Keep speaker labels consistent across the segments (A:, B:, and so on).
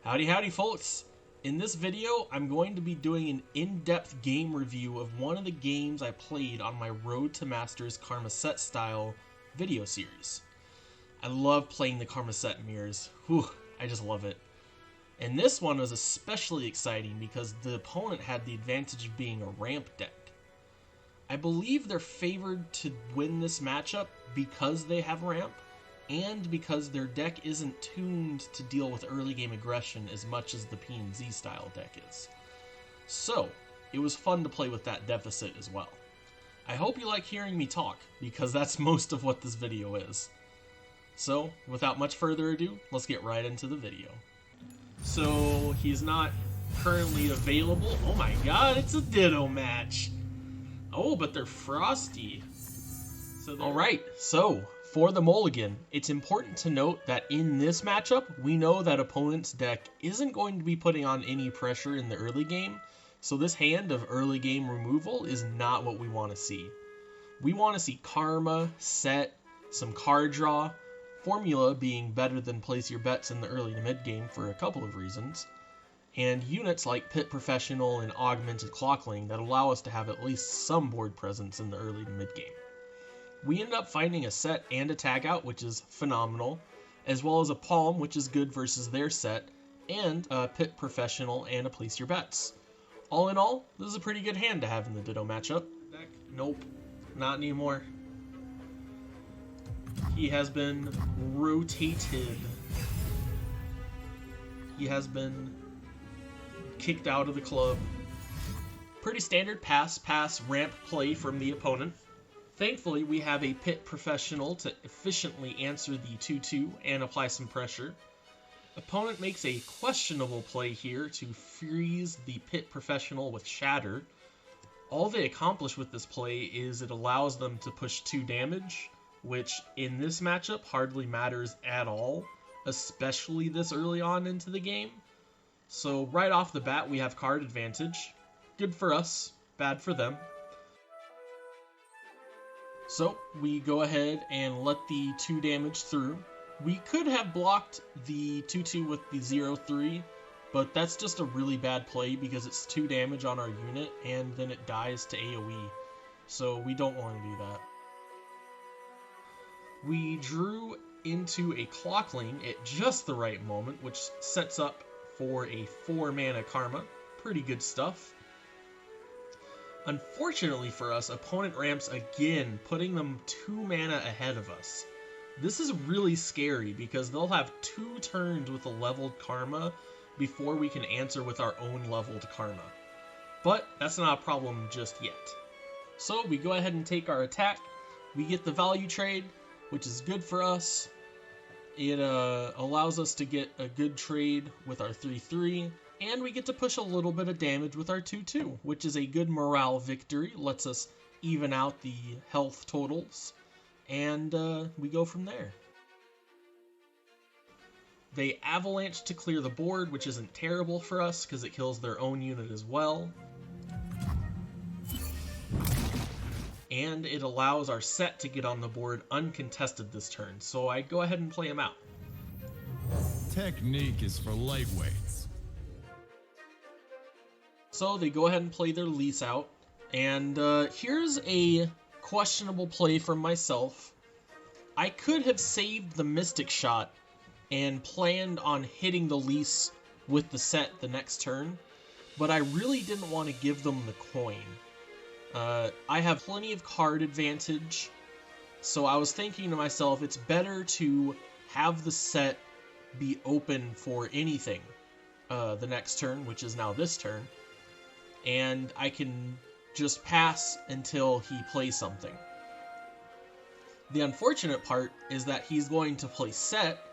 A: Howdy howdy folks! In this video, I'm going to be doing an in-depth game review of one of the games I played on my Road to Masters Karma Sett style video series. I love playing the Karma Sett mirrors. Whew, I just love it. And this one was especially exciting because the opponent had the advantage of being a ramp deck. I believe they're favored to win this matchup because they have ramp, and because their deck isn't tuned to deal with early game aggression as much as the P&Z style deck is. So, it was fun to play with that deficit as well. I hope you like hearing me talk, because that's most of what this video is. So, without much further ado, let's get right into the video. So, he's not currently available. Oh my god, it's a Ditto match! Oh, but they're frosty. Alright, so, for the Mulligan, it's important to note that in this matchup, we know that opponent's deck isn't going to be putting on any pressure in the early game, so this hand of early game removal is not what we want to see. We want to see Karma, Sett, some card draw, Formula being better than place your bets in the early to mid game for a couple of reasons, and units like Pit Professional and Augmented Clockling that allow us to have at least some board presence in the early to mid game. We end up finding a Sett and a tag out, which is phenomenal, as well as a Palm, which is good versus their Sett, and a Pit Professional and a Place Your Bets. All in all, this is a pretty good hand to have in the Ditto matchup. Nope, not anymore. He has been rotated. He has been kicked out of the club. Pretty standard pass, ramp play from the opponent. Thankfully, we have a Pit Professional to efficiently answer the 2-2 and apply some pressure. Opponent makes a questionable play here to freeze the Pit Professional with Shatter. All they accomplish with this play is it allows them to push 2 damage, which in this matchup hardly matters at all, especially this early on into the game. So right off the bat, we have card advantage. Good for us, bad for them. So, we go ahead and let the 2 damage through. We could have blocked the 2-2 with the 0-3, but that's just a really bad play because it's 2 damage on our unit, and then it dies to AoE. So, we don't want to do that. We drew into a Clockling at just the right moment, which sets up for a 4-mana Karma. Pretty good stuff. Unfortunately for us, opponent ramps again, putting them 2 mana ahead of us. This is really scary because they'll have 2 turns with a leveled Karma before we can answer with our own leveled Karma. But that's not a problem just yet. So we go ahead and take our attack. We get the value trade, which is good for us. It allows us to get a good trade with our 3-3. And we get to push a little bit of damage with our 2-2, which is a good morale victory. Lets us even out the health totals. And we go from there. They avalanche to clear the board, which isn't terrible for us because it kills their own unit as well. And it allows our Sett to get on the board uncontested this turn. So I go ahead and play him out.
B: Technique is for lightweights.
A: So they go ahead and play their lease out, and here's a questionable play from myself. I could have saved the Mystic Shot and planned on hitting the lease with the Sett the next turn, but I really didn't want to give them the coin. I have plenty of card advantage, so I was thinking to myself, it's better to have the Sett be open for anything the next turn, which is now this turn. And I can just pass until he plays something. The unfortunate part is that he's going to play Sett,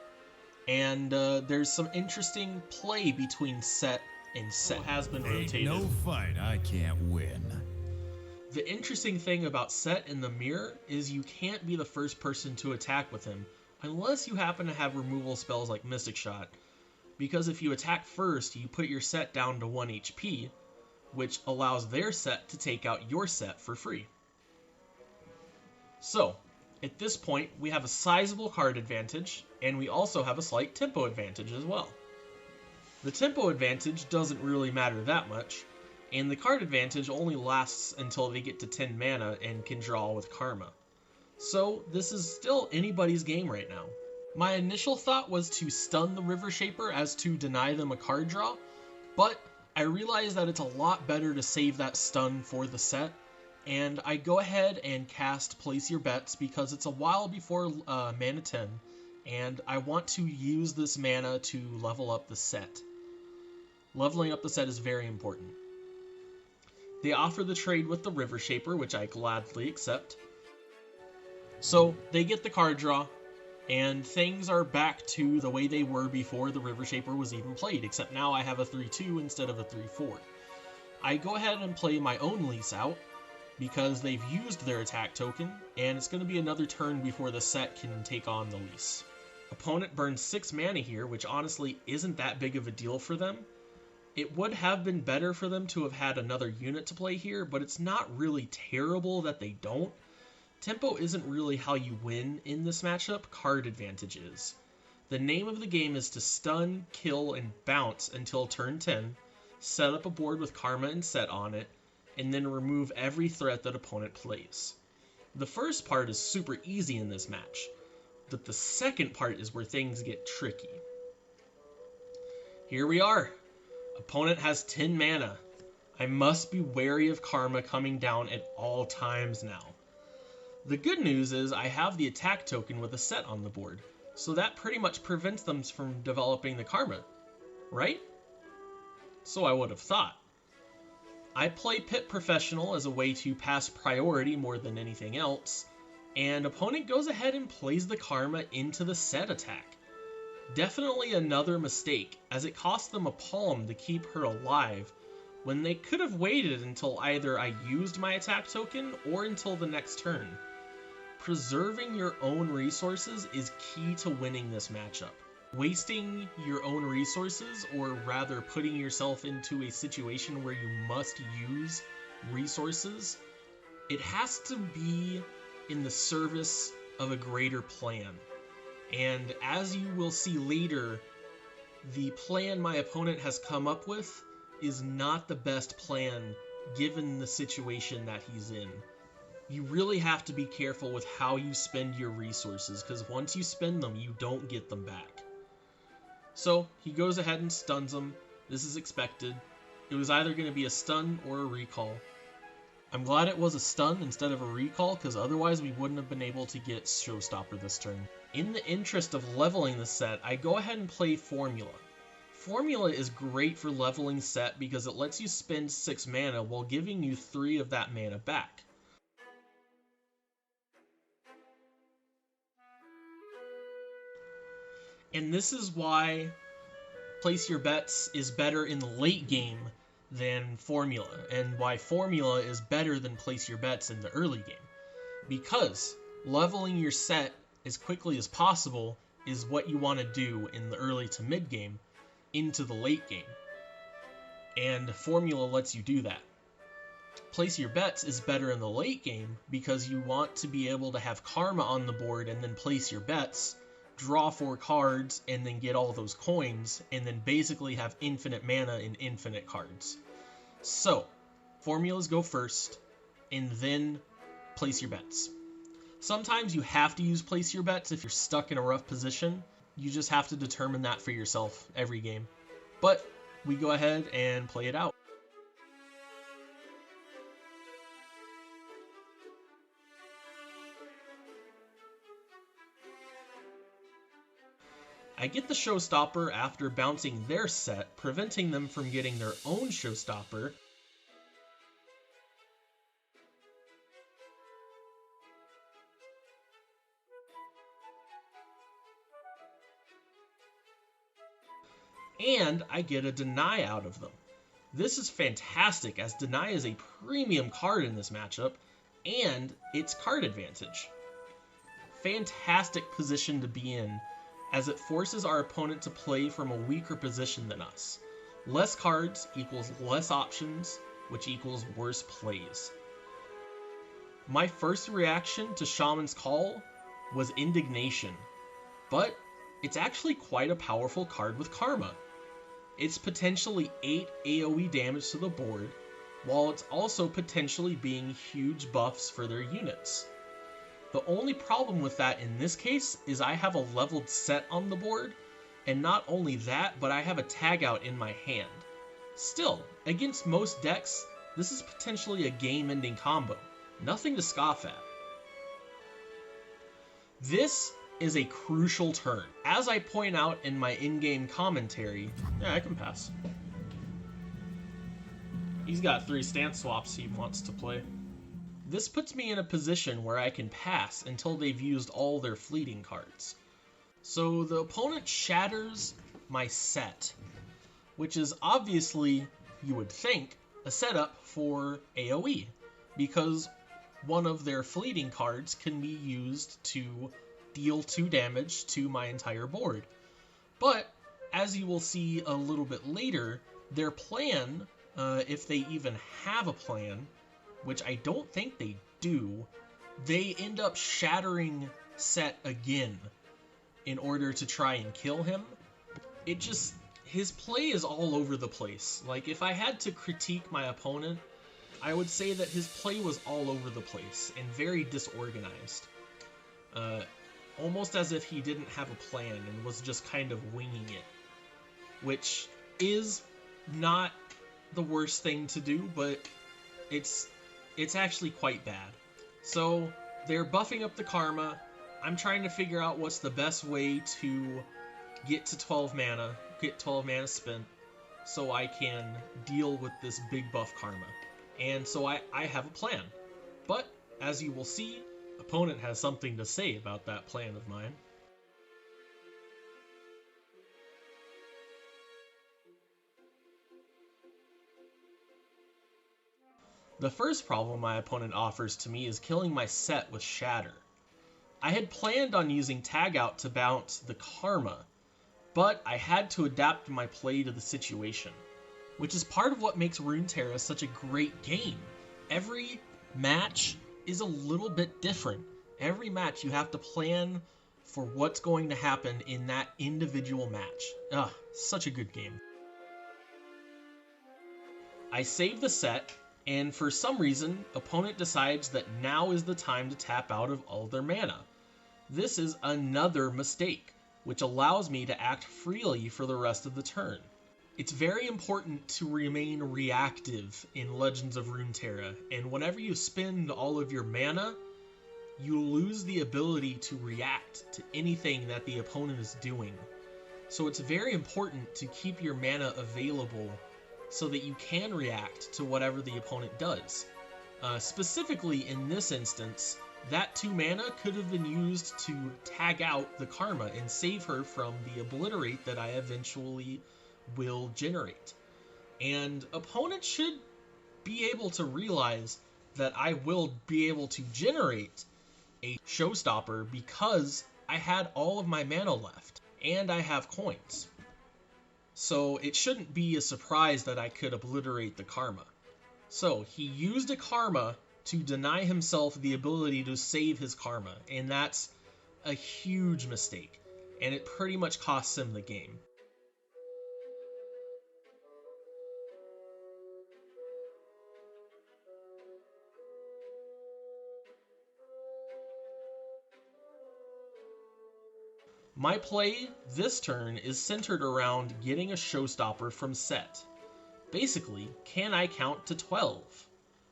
A: and there's some interesting play between Sett and Sett. Has been rotated.
B: No fight I can't win.
A: The interesting thing about Sett in the mirror is you can't be the first person to attack with him, unless you happen to have removal spells like Mystic Shot, because if you attack first, you put your Sett down to 1 HP, which allows their Sett to take out your Sett for free. So, at this point, we have a sizable card advantage, and we also have a slight tempo advantage as well. The tempo advantage doesn't really matter that much, and the card advantage only lasts until they get to 10 mana and can draw with Karma. So this is still anybody's game right now. My initial thought was to stun the River Shaper as to deny them a card draw, but I realized that it's a lot better to save that stun for the set, and I go ahead and cast Place Your Bets because it's a while before mana 10, and I want to use this mana to level up the set. Leveling up the set is very important. They offer the trade with the River Shaper, which I gladly accept. So they get the card draw, and things are back to the way they were before the River Shaper was even played, except now I have a 3-2 instead of a 3-4. I go ahead and play my own Lease out, because they've used their attack token, and it's going to be another turn before the set can take on the Lease. Opponent burns 6 mana here, which honestly isn't that big of a deal for them. It would have been better for them to have had another unit to play here, but it's not really terrible that they don't. Tempo isn't really how you win in this matchup, card advantage is. The name of the game is to stun, kill, and bounce until turn 10, set up a board with Karma and Sett on it, and then remove every threat that opponent plays. The first part is super easy in this match, but the second part is where things get tricky. Here we are. Opponent has 10 mana. I must be wary of Karma coming down at all times now. The good news is I have the attack token with a Sett on the board, so that pretty much prevents them from developing the Karma, right? So I would have thought. I play Pit Professional as a way to pass priority more than anything else, and opponent goes ahead and plays the Karma into the Sett attack. Definitely another mistake, as it cost them a palm to keep her alive, when they could have waited until either I used my attack token or until the next turn. Preserving your own resources is key to winning this matchup. Wasting your own resources, or rather putting yourself into a situation where you must use resources, it has to be in the service of a greater plan. And as you will see later, the plan my opponent has come up with is not the best plan given the situation that he's in. You really have to be careful with how you spend your resources, because once you spend them, you don't get them back. So he goes ahead and stuns him. This is expected. It was either going to be a stun or a recall. I'm glad it was a stun instead of a recall, because otherwise we wouldn't have been able to get Showstopper this turn. In the interest of leveling the set, I go ahead and play Formula. Formula is great for leveling Sett because it lets you spend 6 mana while giving you 3 of that mana back. And this is why Place Your Bets is better in the late game than Formula, and why Formula is better than Place Your Bets in the early game. Because leveling your set as quickly as possible is what you want to do in the early to mid game into the late game. And Formula lets you do that. Place Your Bets is better in the late game because you want to be able to have Karma on the board and then place your bets, draw 4 cards, and then get all those coins, and then basically have infinite mana and infinite cards. So, formulas go first, and then Place Your Bets. Sometimes you have to use Place Your Bets if you're stuck in a rough position. You just have to determine that for yourself every game. But we go ahead and play it out. I get the Showstopper after bouncing their Sett, preventing them from getting their own Showstopper. And I get a Deny out of them. This is fantastic, as Deny is a premium card in this matchup, and it's card advantage. Fantastic position to be in, as it forces our opponent to play from a weaker position than us. Less cards equals less options, which equals worse plays. My first reaction to Shaman's Call was indignation, but it's actually quite a powerful card with Karma. It's potentially 8 AoE damage to the board, while it's also potentially being huge buffs for their units. The only problem with that in this case is I have a leveled Sett on the board, and not only that, but I have a tag out in my hand. Still, against most decks, this is potentially a game-ending combo. Nothing to scoff at. This is a crucial turn. As I point out in my in-game commentary, yeah, I can pass. He's got 3 stance swaps he wants to play. This puts me in a position where I can pass until they've used all their fleeting cards. So the opponent shatters my Sett, which is obviously, you would think, a setup for AoE, because one of their fleeting cards can be used to deal 2 damage to my entire board. But, as you will see a little bit later, their plan, if they even have a plan, which I don't think they do, they end up shattering Sett again in order to try and kill him. His play is all over the place. Like, if I had to critique my opponent, I would say that his play was all over the place and very disorganized. Almost as if he didn't have a plan and was just kind of winging it. Which is not the worst thing to do, but it's actually quite bad. So, they're buffing up the Karma. I'm trying to figure out what's the best way to get to 12 mana, get 12 mana spent, so I can deal with this big buff Karma. And so I have a plan. But, as you will see, opponent has something to say about that plan of mine. The first problem my opponent offers to me is killing my Sett with Shatter. I had planned on using Tag Out to bounce the Karma, but I had to adapt my play to the situation, which is part of what makes Runeterra such a great game. Every match is a little bit different. Every match you have to plan for what's going to happen in that individual match. Such a good game. I save the Sett, and for some reason, opponent decides that now is the time to tap out of all their mana. This is another mistake, which allows me to act freely for the rest of the turn. It's very important to remain reactive in Legends of Runeterra, and whenever you spend all of your mana, you lose the ability to react to anything that the opponent is doing. So it's very important to keep your mana available so that you can react to whatever the opponent does. Specifically in this instance, that 2 mana could have been used to tag out the Karma and save her from the Obliterate that I eventually will generate. And opponents should be able to realize that I will be able to generate a showstopper because I had all of my mana left and I have coins. So it shouldn't be a surprise that I could obliterate the Karma. So he used a Karma to deny himself the ability to save his Karma, and that's a huge mistake, and it pretty much costs him the game. My play this turn is centered around getting a showstopper from Sett. Basically, can I count to 12?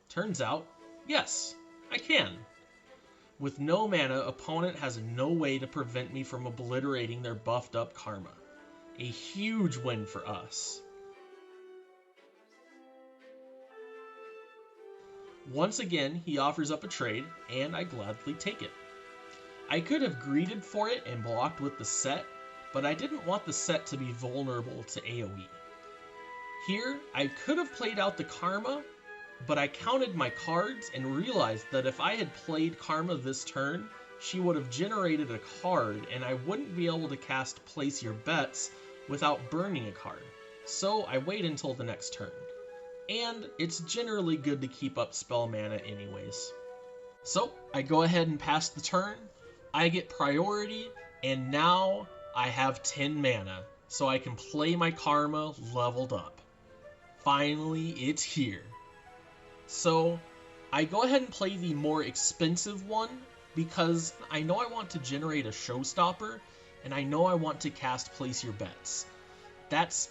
A: Turns out, yes, I can. With no mana, opponent has no way to prevent me from obliterating their buffed up Karma. A huge win for us. Once again, he offers up a trade, and I gladly take it. I could have greeted for it and blocked with the Sett, but I didn't want the Sett to be vulnerable to AoE. Here, I could have played out the Karma, but I counted my cards and realized that if I had played Karma this turn, she would have generated a card and I wouldn't be able to cast Place Your Bets without burning a card. So I wait until the next turn. And it's generally good to keep up spell mana anyways. So I go ahead and pass the turn. I get priority, and now I have 10 mana. so I can play my karma leveled up. Finally, it's here. So I go ahead and play the more expensive one because I know I want to generate a showstopper, and I know I want to cast Place Your Bets. That's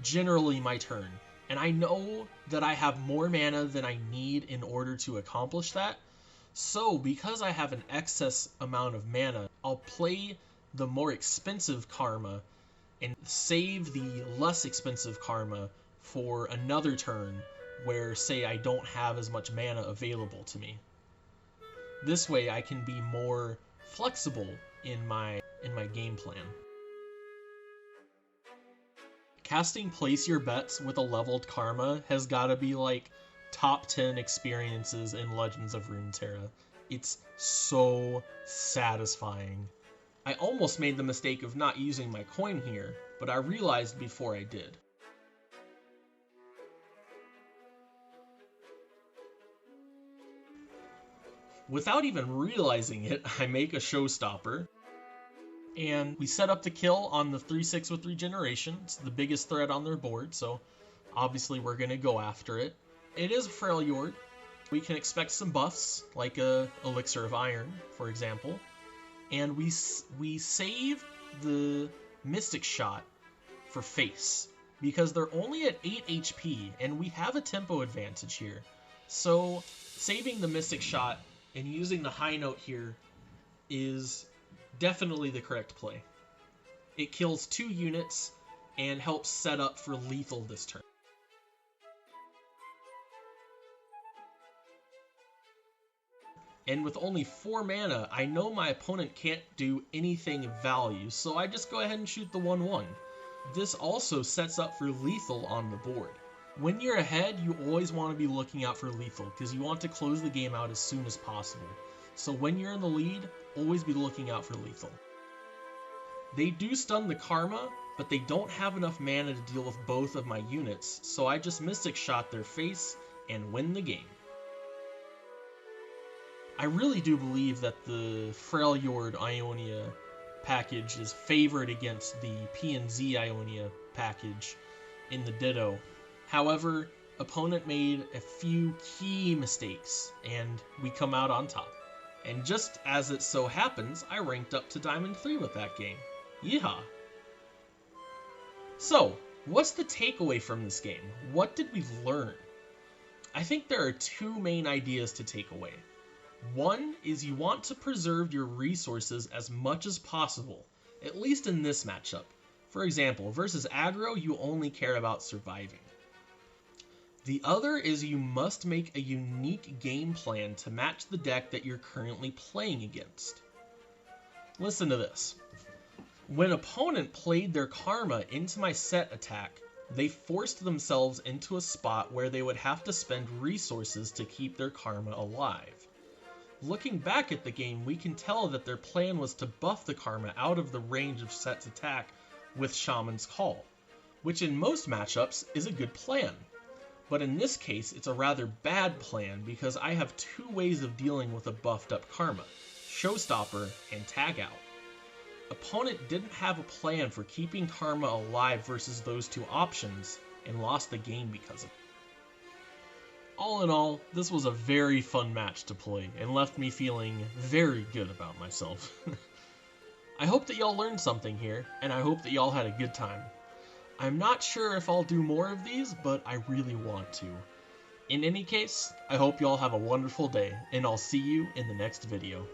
A: generally my turn, and I know that I have more mana than I need in order to accomplish that. So because I have an excess amount of mana, I'll play the more expensive karma and save the less expensive karma for another turn where, say, I don't have as much mana available to me. This way I can be more flexible in my game plan. Casting Place Your Bets with a leveled karma has got to be like top 10 experiences in Legends of Runeterra. It's so satisfying. I almost made the mistake of not using my coin here, but I realized before I did. Without even realizing it, I make a showstopper, and we set up the kill on the 3/6 with regeneration. It's the biggest threat on their board, so obviously we're going to go after it. It is a Freljord. We can expect some buffs, like a Elixir of Iron, for example. And we save the Mystic Shot for face, because they're only at 8 HP, and we have a tempo advantage here. So saving the Mystic Shot and using the high note here is definitely the correct play. It kills 2 units and helps set up for lethal this turn. And with only 4 mana, I know my opponent can't do anything of value, so I just go ahead and shoot the 1/1. This also sets up for lethal on the board. When you're ahead, you always want to be looking out for lethal, because you want to close the game out as soon as possible. So when you're in the lead, always be looking out for lethal. They do stun the karma, but they don't have enough mana to deal with both of my units, so I just Mystic Shot their face and win the game. I really do believe that the Freljord Ionia package is favored against the P&Z Ionia package in the Ditto. However, opponent made a few key mistakes, and we come out on top. And just as it so happens, I ranked up to Diamond 3 with that game. Yeehaw! So, what's the takeaway from this game? What did we learn? I think there are 2 main ideas to take away. One is you want to preserve your resources as much as possible, at least in this matchup. For example, versus aggro, you only care about surviving. The other is you must make a unique game plan to match the deck that you're currently playing against. Listen to this. When opponent played their karma into my Sett attack, they forced themselves into a spot where they would have to spend resources to keep their karma alive. Looking back at the game, we can tell that their plan was to buff the karma out of the range of Sett's attack with Shaman's Call, which in most matchups is a good plan. But in this case, it's a rather bad plan because I have 2 ways of dealing with a buffed up karma: Showstopper and Tag Out. Opponent didn't have a plan for keeping karma alive versus those 2 options and lost the game because of it. All in all, this was a very fun match to play and left me feeling very good about myself. I hope that y'all learned something here, and I hope that y'all had a good time. I'm not sure if I'll do more of these, but I really want to. In any case, I hope y'all have a wonderful day, and I'll see you in the next video.